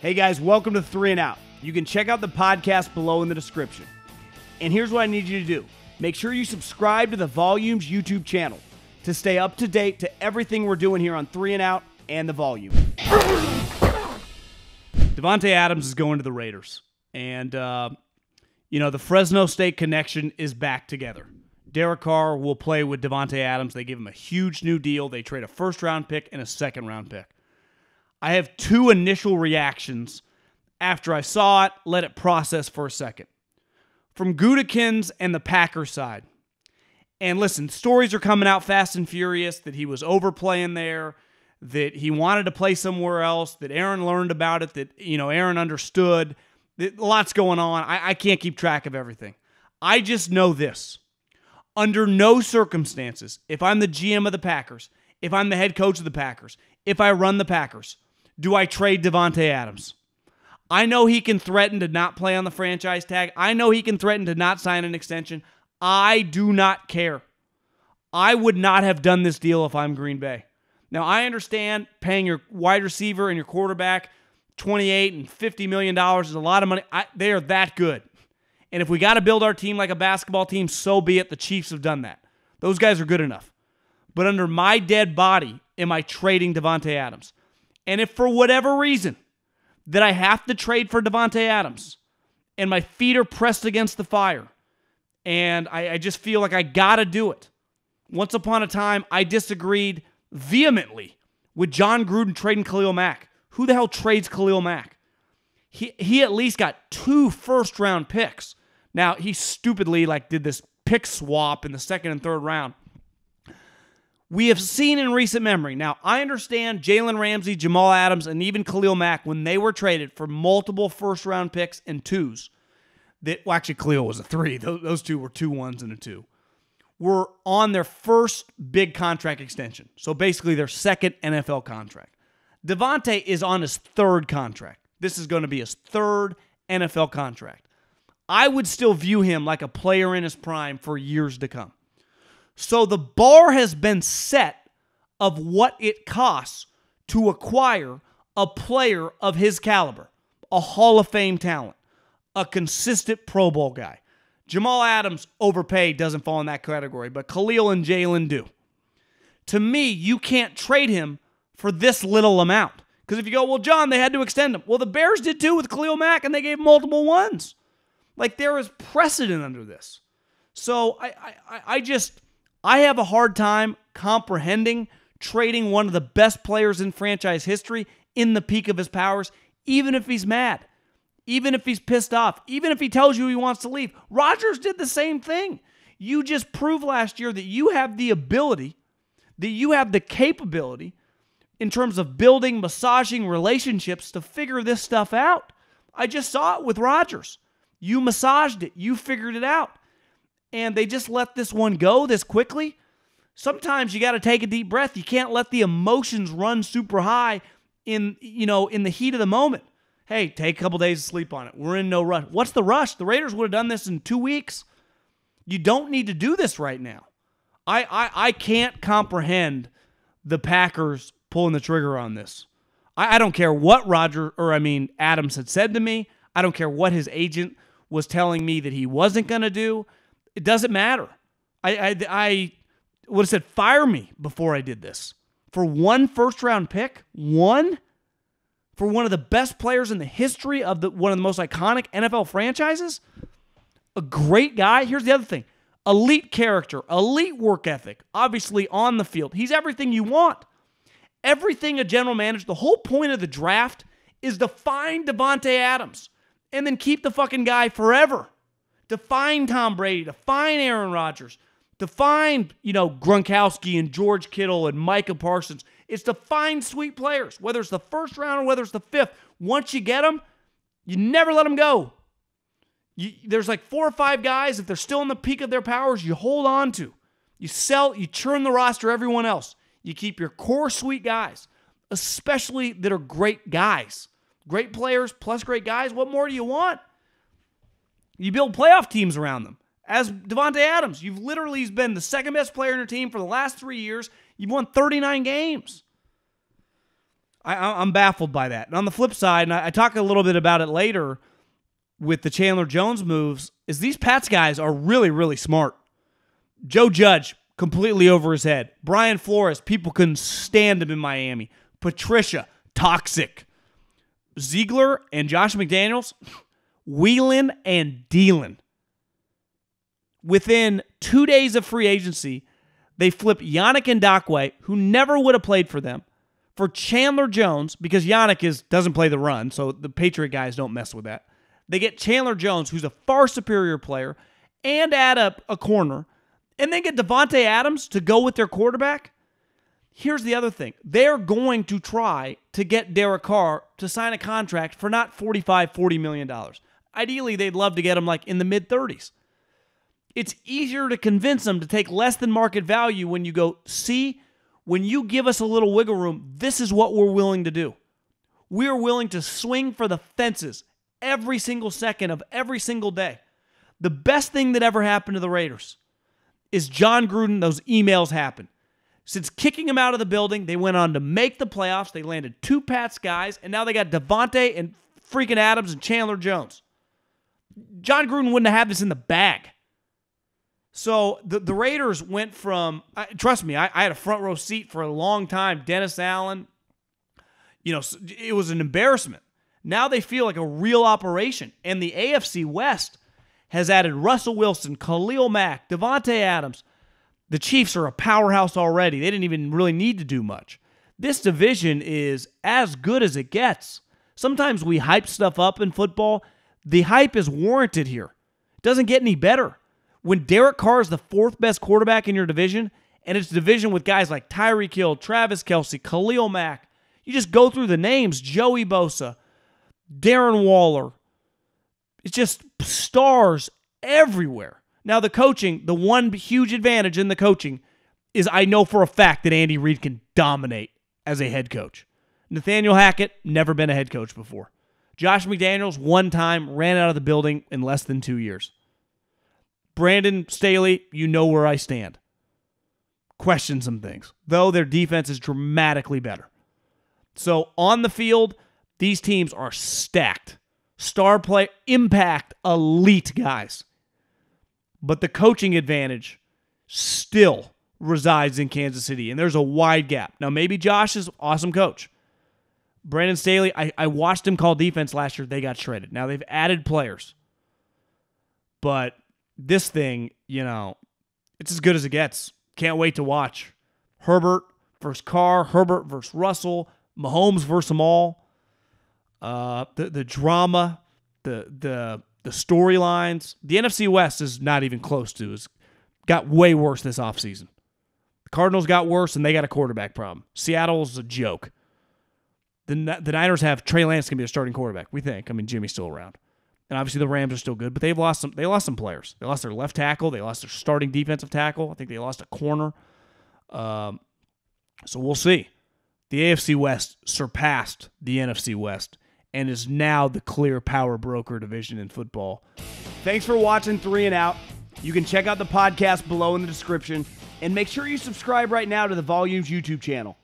Hey guys, welcome to 3 and Out. You can check out the podcast below in the description. And here's what I need you to do. Make sure you subscribe to the Volumes YouTube channel to stay up to date to everything we're doing here on 3 and Out and the Volume. Davante Adams is going to the Raiders. And, the Fresno State connection is back together. Derek Carr will play with Davante Adams. They give him a huge new deal. They trade a first-round pick and a second-round pick. I have two initial reactions after I saw it, let it process for a second. From Gutekunst and the Packers side. And listen, stories are coming out fast and furious that he was overplaying there, that he wanted to play somewhere else, that Aaron learned about it, that Aaron understood. Lots going on. I can't keep track of everything. I just know this. Under no circumstances, if I'm the GM of the Packers, if I'm the head coach of the Packers, if I run the Packers, do I trade Davante Adams? I know he can threaten to not play on the franchise tag. I know he can threaten to not sign an extension. I do not care. I would not have done this deal if I'm Green Bay. Now, I understand paying your wide receiver and your quarterback $28 and $50 million is a lot of money. They are that good. And if we got to build our team like a basketball team, so be it. The Chiefs have done that. Those guys are good enough. But under my dead body, am I trading Davante Adams? And if for whatever reason that I have to trade for Davante Adams and my feet are pressed against the fire and I just feel like I got to do it. Once upon a time, I disagreed vehemently with John Gruden trading Khalil Mack. Who the hell trades Khalil Mack? He at least got 2 first-round picks. Now, he stupidly did this pick swap in the second and third round. We have seen in recent memory. Now, I understand Jalen Ramsey, Jamal Adams, and even Khalil Mack, when they were traded for multiple first-round picks and 2s, actually, Khalil was a 3. Those 2 were 2 1s and a 2, were on their first big contract extension. So basically their second NFL contract. Davante is on his 3rd contract. This is going to be his 3rd NFL contract. I would still view him like a player in his prime for years to come. So the bar has been set of what it costs to acquire a player of his caliber, a Hall of Fame talent, a consistent Pro Bowl guy. Jamal Adams, overpaid, doesn't fall in that category, but Khalil and Jalen do. To me, you can't trade him for this little amount. Because if you go, well, John, they had to extend him. Well, the Bears did too with Khalil Mack, and they gave multiple 1s. There is precedent under this. So I have a hard time comprehending trading one of the best players in franchise history in the peak of his powers, even if he's mad, even if he's pissed off, even if he tells you he wants to leave. Rodgers did the same thing. You just proved last year that you have the ability, that you have the capability in terms of building, massaging relationships to figure this stuff out. I just saw it with Rodgers. You massaged it. You figured it out. And they just let this one go this quickly. Sometimes you got to take a deep breath. You can't let the emotions run super high in the heat of the moment. Hey, take a couple days to sleep on it. We're in no rush. What's the rush? The Raiders would have done this in 2 weeks. You don't need to do this right now. I can't comprehend the Packers pulling the trigger on this. I don't care what Adams had said to me. I don't care what his agent was telling me that he wasn't going to do. It doesn't matter. I would have said, fire me before I did this. For 1 first-round pick, 1? For one of the best players in the history of one of the most iconic NFL franchises? A great guy. Here's the other thing. Elite character, elite work ethic, obviously on the field. He's everything you want. Everything a general manager, the whole point of the draft is to find Davante Adams and then keep the fucking guy forever. To find Tom Brady, to find Aaron Rodgers, to find, Gronkowski and George Kittle and Micah Parsons. It's to find sweet players, whether it's the 1st round or whether it's the 5th. Once you get them, you never let them go. There's 4 or 5 guys, if they're still in the peak of their powers, you hold on to. You sell, you churn the roster, everyone else. You keep your core sweet guys, especially that are great guys. Great players plus great guys. What more do you want? You build playoff teams around them. As Davante Adams, he's been the second best player in your team for the last 3 years. You've won 39 games. I'm baffled by that. And on the flip side, and I talk a little bit about it later with the Chandler Jones moves, is these Pats guys are really, really smart. Joe Judge, completely over his head. Brian Flores, people couldn't stand him in Miami. Patricia, toxic. Ziegler and Josh McDaniels, wheeling and dealing. Within 2 days of free agency, they flipped Yannick Ngakoue, who never would have played for them, for Chandler Jones, because Yannick doesn't play the run, so the Patriot guys don't mess with that. They get Chandler Jones, who's a far superior player, and add up a corner, and then get Davante Adams to go with their quarterback. Here's the other thing. They're going to try to get Derek Carr to sign a contract for not $40 million. Ideally, they'd love to get him like in the mid-30s. It's easier to convince them to take less than market value when you go, see, when you give us a little wiggle room, this is what we're willing to do. We're willing to swing for the fences every single second of every single day. The best thing that ever happened to the Raiders is John Gruden, those emails happen. Since kicking him out of the building, they went on to make the playoffs. They landed 2 Pats guys, and now they got Davante and freaking Adams and Chandler Jones. John Gruden wouldn't have had this in the bag. So the Raiders went from, trust me, I had a front row seat for a long time. Dennis Allen, it was an embarrassment. Now they feel like a real operation. And the AFC West has added Russell Wilson, Khalil Mack, Davante Adams. The Chiefs are a powerhouse already. They didn't even really need to do much. This division is as good as it gets. Sometimes we hype stuff up in football. The hype is warranted here. It doesn't get any better. When Derek Carr is the 4th best quarterback in your division, and it's a division with guys like Tyreek Hill, Travis Kelce, Khalil Mack, you just go through the names, Joey Bosa, Darren Waller. It's just stars everywhere. Now the coaching, the one huge advantage in the coaching is I know for a fact that Andy Reid can dominate as a head coach. Nathaniel Hackett, never been a head coach before. Josh McDaniels, one time, ran out of the building in less than 2 years. Brandon Staley, you know where I stand. Question some things, though their defense is dramatically better. So on the field, these teams are stacked. Star play, impact, elite guys. But the coaching advantage still resides in Kansas City, and there's a wide gap. Now, maybe Josh is an awesome coach. Brandon Staley, I watched him call defense last year. They got shredded. Now, they've added players. But this thing, it's as good as it gets. Can't wait to watch. Herbert versus Carr, Herbert versus Russell, Mahomes versus them all. The drama, the storylines. The NFC West is not even close to. It's got way worse this offseason. The Cardinals got worse, and they got a quarterback problem. Seattle's a joke. The Niners have Trey Lance going to be a starting quarterback, we think. I mean, Jimmy's still around. And obviously the Rams are still good, but they lost some players. They lost their left tackle. They lost their starting defensive tackle. I think they lost a corner. So we'll see. The AFC West surpassed the NFC West and is now the clear power broker division in football. Thanks for watching 3 and Out. You can check out the podcast below in the description, and make sure you subscribe right now to the Volumes YouTube channel.